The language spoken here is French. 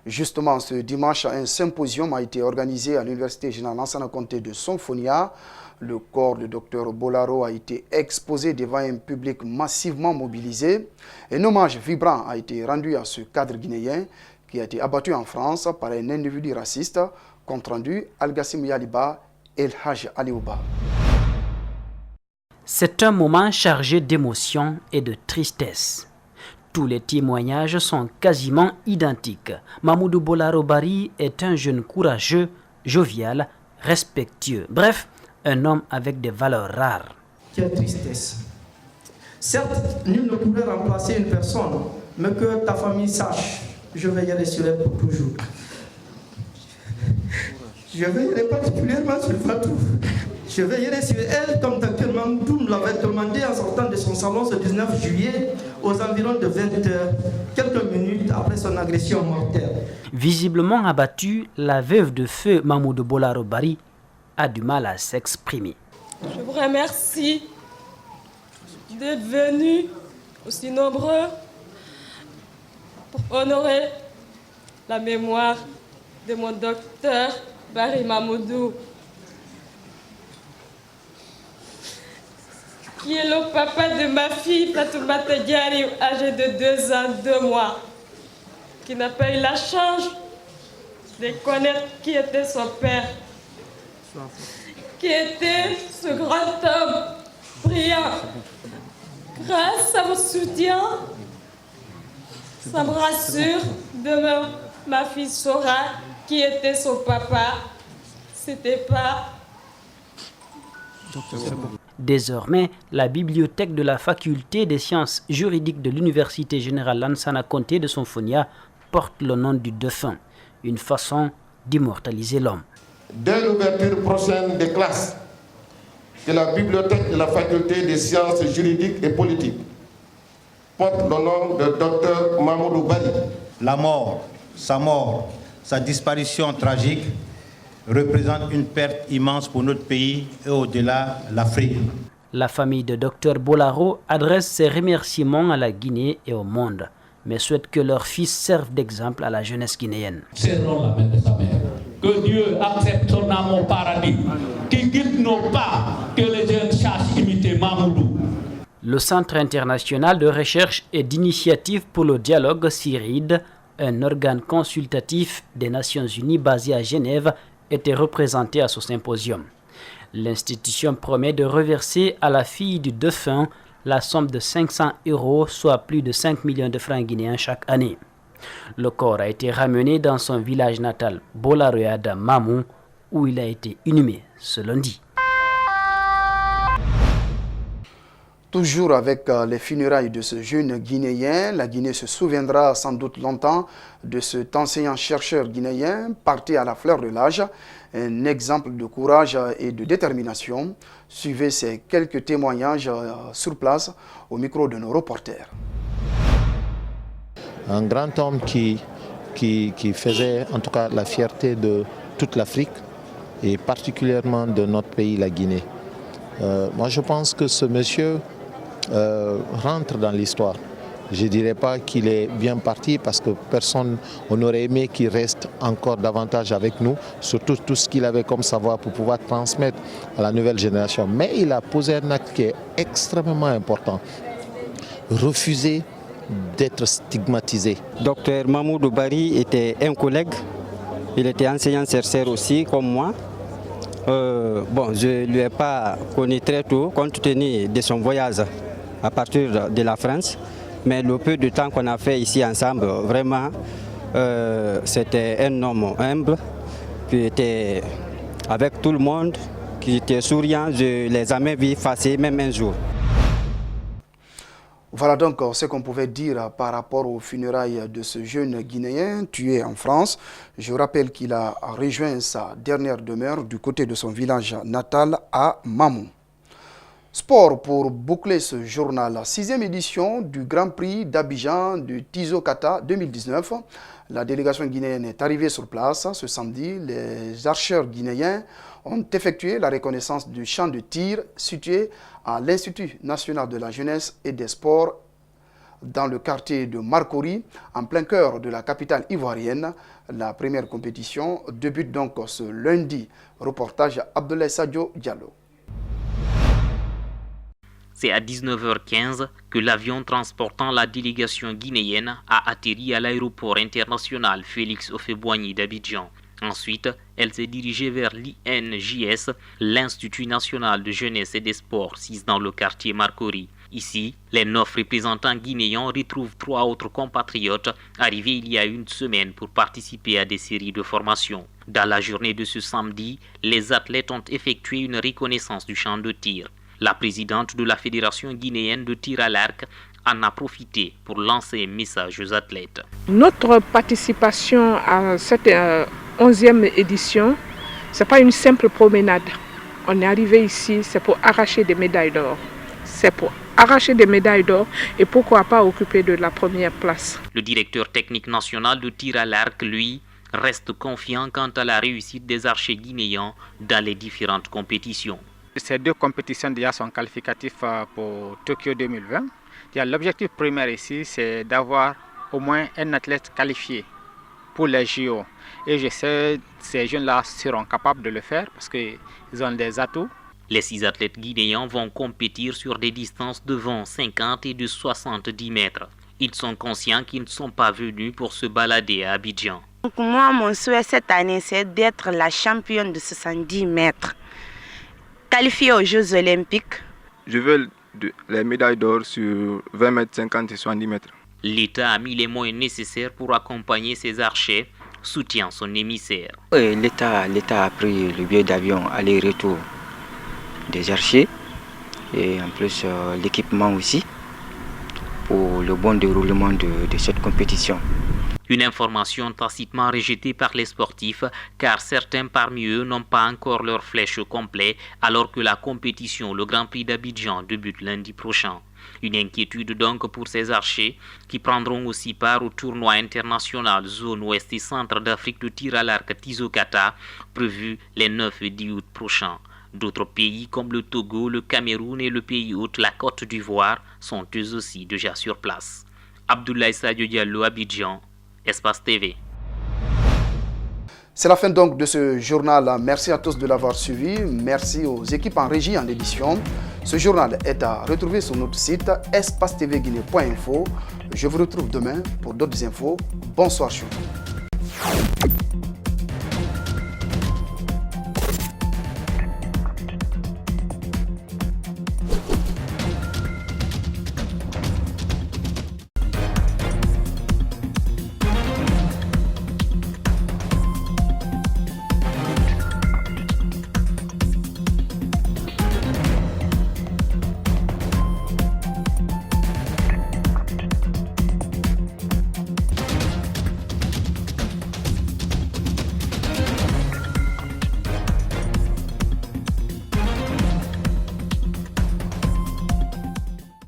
Justement, ce dimanche, un symposium a été organisé à l'Université générale Lansana Conté de Sonfonia. Le corps du docteur Bolaro a été exposé devant un public massivement mobilisé. Un hommage vibrant a été rendu à ce cadre guinéen qui a été abattu en France par un individu raciste, compte rendu Al-Gassim Yaliba El Haj Aliouba. C'est un moment chargé d'émotion et de tristesse. Tous les témoignages sont quasiment identiques. Mamoudou Bolaro Bari est un jeune courageux, jovial, respectueux. Bref, un homme avec des valeurs rares. Quelle tristesse. Certes, nul ne pourrait remplacer une personne, mais que ta famille sache, je veillerai sur elle pour toujours. Je veillerai particulièrement sur Fatou. Je veillerai sur elle comme Dr Mamoudou me l'avait demandé en sortant de son salon ce 19 juillet aux environs de 20h, quelques minutes après son agression mortelle. Visiblement abattue, la veuve de feu Mamoudou Bolaro Bari a du mal à s'exprimer. Je vous remercie d'être venus aussi nombreux pour honorer la mémoire de mon docteur Bari Mamoudou, qui est le papa de ma fille Fatoumata Diari, âgée de 2 ans, 2 mois, qui n'a pas eu la chance de connaître qui était son père, qui était ce grand homme brillant. Grâce à vos soutiens, ça me rassure, demain ma fille saura qui était son papa. C'était pas... Désormais, la bibliothèque de la faculté des sciences juridiques de l'Université générale Lansana Conté de Sonfonia porte le nom du défunt, une façon d'immortaliser l'homme. Dès l'ouverture prochaine des classes, que la bibliothèque de la faculté des sciences juridiques et politiques porte le nom de Dr Mamoudou Bari. La mort, sa disparition tragique représente une perte immense pour notre pays et au-delà l'Afrique. La famille de Dr Bolaro adresse ses remerciements à la Guinée et au monde, mais souhaite que leur fils serve d'exemple à la jeunesse guinéenne. Serrons la main de sa mère. Que Dieu accepte son âme au paradis, qu'il guide nos pas, que les jeunes sachent imiter Mamoudou. Le Centre international de recherche et d'initiative pour le dialogue CIRID, un organe consultatif des Nations Unies basé à Genève, était représenté à ce symposium. L'institution promet de reverser à la fille du défunt la somme de 500 €, soit plus de 5 millions de francs guinéens chaque année. Le corps a été ramené dans son village natal, Bolaroyada Mamou, où il a été inhumé ce lundi. Toujours avec les funérailles de ce jeune Guinéen, la Guinée se souviendra sans doute longtemps de cet enseignant-chercheur guinéen parti à la fleur de l'âge, un exemple de courage et de détermination. Suivez ces quelques témoignages sur place au micro de nos reporters. Un grand homme qui faisait en tout cas la fierté de toute l'Afrique et particulièrement de notre pays, la Guinée. Moi je pense que ce monsieur rentre dans l'histoire. Je ne dirais pas qu'il est bien parti parce que personne, on aurait aimé qu'il reste encore davantage avec nous, surtout tout ce qu'il avait comme savoir pour pouvoir transmettre à la nouvelle génération. Mais il a posé un acte qui est extrêmement important. Refuser d'être stigmatisé. Docteur Mamoudou Bari était un collègue, il était enseignant-chercheur aussi comme moi. Je ne lui ai pas connu très tôt compte tenu de son voyage à partir de la France, mais le peu de temps qu'on a fait ici ensemble, vraiment, c'était un homme humble qui était avec tout le monde, qui était souriant, je ne les ai jamais vus effacer, même un jour. Voilà donc ce qu'on pouvait dire par rapport aux funérailles de ce jeune Guinéen tué en France. Je rappelle qu'il a rejoint sa dernière demeure du côté de son village natal à Mamou. Sport pour boucler ce journal. La 6e édition du Grand Prix d'Abidjan du Tizo Kata 2019. La délégation guinéenne est arrivée sur place ce samedi. Les archeurs guinéens ont effectué la reconnaissance du champ de tir situé à l'Institut national de la jeunesse et des sports dans le quartier de Marcory, en plein cœur de la capitale ivoirienne. La première compétition débute donc ce lundi. Reportage Abdoulaye Sadio Diallo. C'est à 19h15 que l'avion transportant la délégation guinéenne a atterri à l'aéroport international Félix Houphouët-Boigny d'Abidjan. Ensuite, elle s'est dirigée vers l'INJS, l'Institut national de jeunesse et des sports, situé dans le quartier Marcory. Ici, les 9 représentants guinéens retrouvent 3 autres compatriotes arrivés il y a une semaine pour participer à des séries de formation. Dans la journée de ce samedi, les athlètes ont effectué une reconnaissance du champ de tir. La présidente de la Fédération guinéenne de tir à l'arc en a profité pour lancer un message aux athlètes. Notre participation à cette 11e édition, ce n'est pas une simple promenade. On est arrivé ici, c'est pour arracher des médailles d'or. C'est pour arracher des médailles d'or et pourquoi pas occuper de la première place. Le directeur technique national de tir à l'arc, lui, reste confiant quant à la réussite des archers guinéens dans les différentes compétitions. Ces 2 compétitions déjà sont qualificatives pour Tokyo 2020. L'objectif primaire ici, c'est d'avoir au moins un athlète qualifié pour les JO. Et je sais que ces jeunes-là seront capables de le faire parce qu'ils ont des atouts. Les 6 athlètes guinéens vont compétir sur des distances de 20, 50 et de 70 mètres. Ils sont conscients qu'ils ne sont pas venus pour se balader à Abidjan. Donc moi, mon souhait cette année, c'est d'être la championne de 70 mètres. Qualifiée aux Jeux Olympiques. Je veux les médailles d'or sur 20 mètres, 50 et 70 mètres. L'État a mis les moyens nécessaires pour accompagner ses archers, soutient son émissaire. Oui, l'État a pris le billet d'avion aller-retour des archers et en plus l'équipement aussi pour le bon déroulement de cette compétition. Une information tacitement rejetée par les sportifs car certains parmi eux n'ont pas encore leur flèche au complet alors que la compétition, le Grand Prix d'Abidjan, débute lundi prochain. Une inquiétude donc pour ces archers qui prendront aussi part au tournoi international zone ouest et centre d'Afrique de tir à l'arc Tizokata prévu les 9 et 10 août prochains. D'autres pays comme le Togo, le Cameroun et le pays hôte, la Côte d'Ivoire, sont eux aussi déjà sur place. Abdoulaye Sadio Diallo, Abidjan, Espace TV. C'est la fin donc de ce journal. Merci à tous de l'avoir suivi. Merci aux équipes en régie en édition. Ce journal est à retrouver sur notre site espacetvguinée.info. Je vous retrouve demain pour d'autres infos. Bonsoir sur vous.